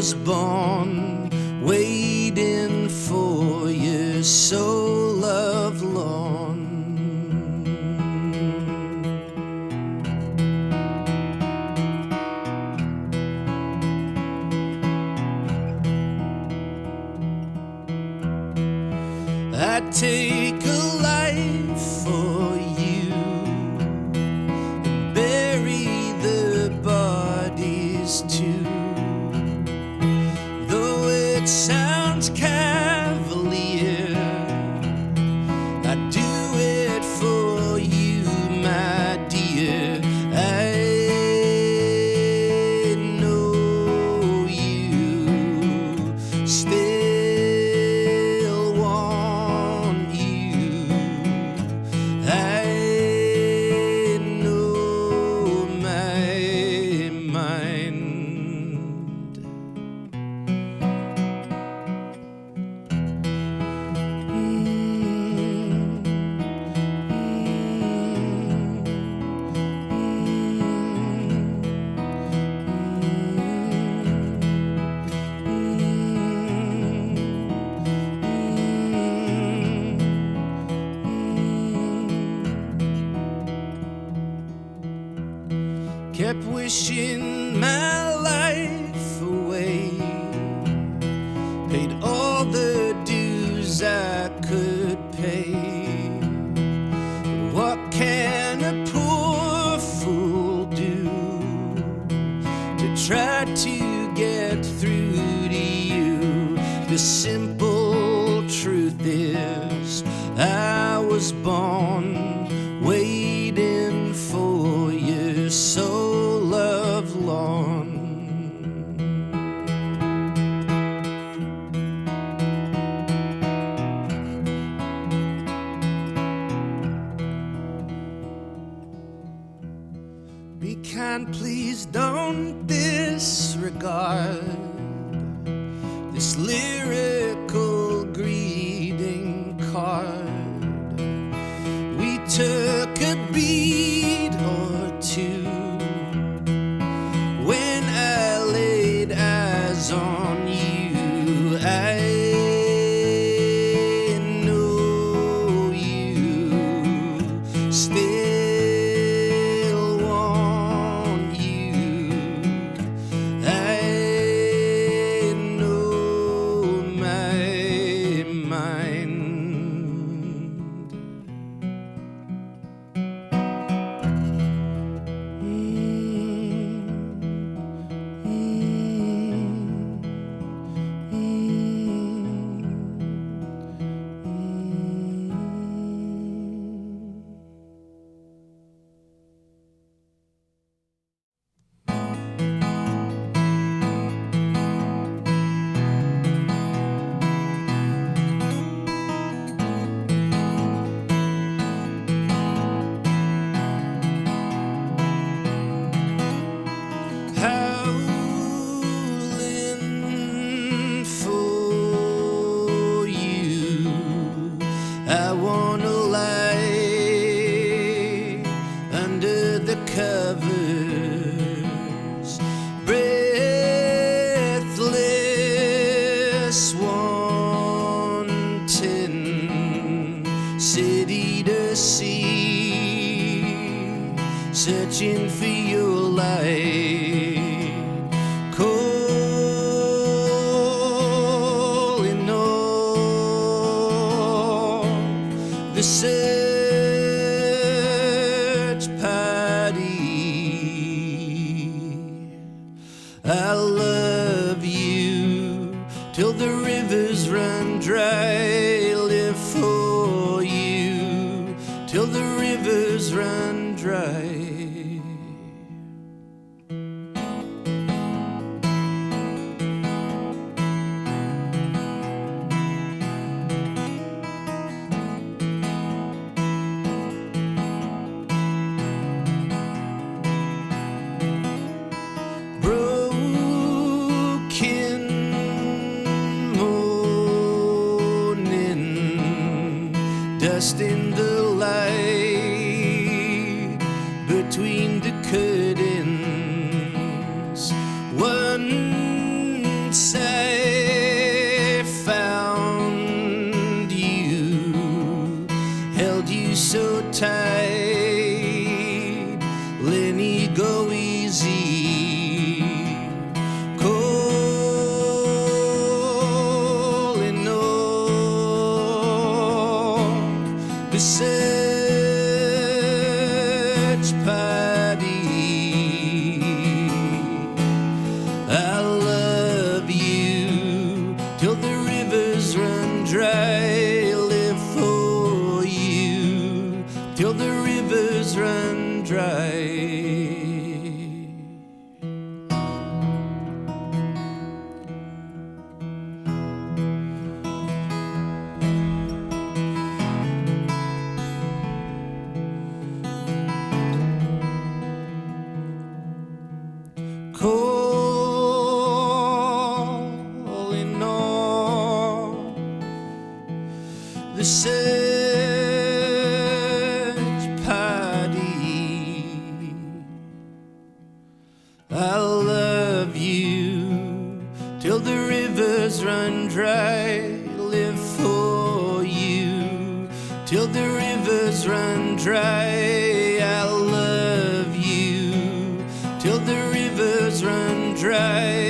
was born waiting for you, so lovelorn. I'd take a life for you and bury the bodies too. Though it sounds cavalier, I'd do it for you, my dear. I know you still want you. I know my mind. Kept wishing my life away, paid all the dues I could pay. But what can a poor fool do to try to get through to you? The simple truth is I was born waiting for you, so lovelorn. Be kind, please don't disregard this lyrical greeting card. We took a beat or two when I laid eyes on you. I know you still want you. I know my mind. Howling for you, I wanna lie under the covers, breathless, wanting, city to sea, searching for your light, calling all the search party. I love you till the rivers run dry. Live for you till the rivers run dry. Dust in the light between the curtains. One since I found you, held you so tight, let me go easy, calling on the search party. I love you till the rivers run dry. Live for you till the rivers run dry. Calling on the search party. I love you till the rivers run dry. Live for you till the rivers run dry. I love you till the rivers run dry.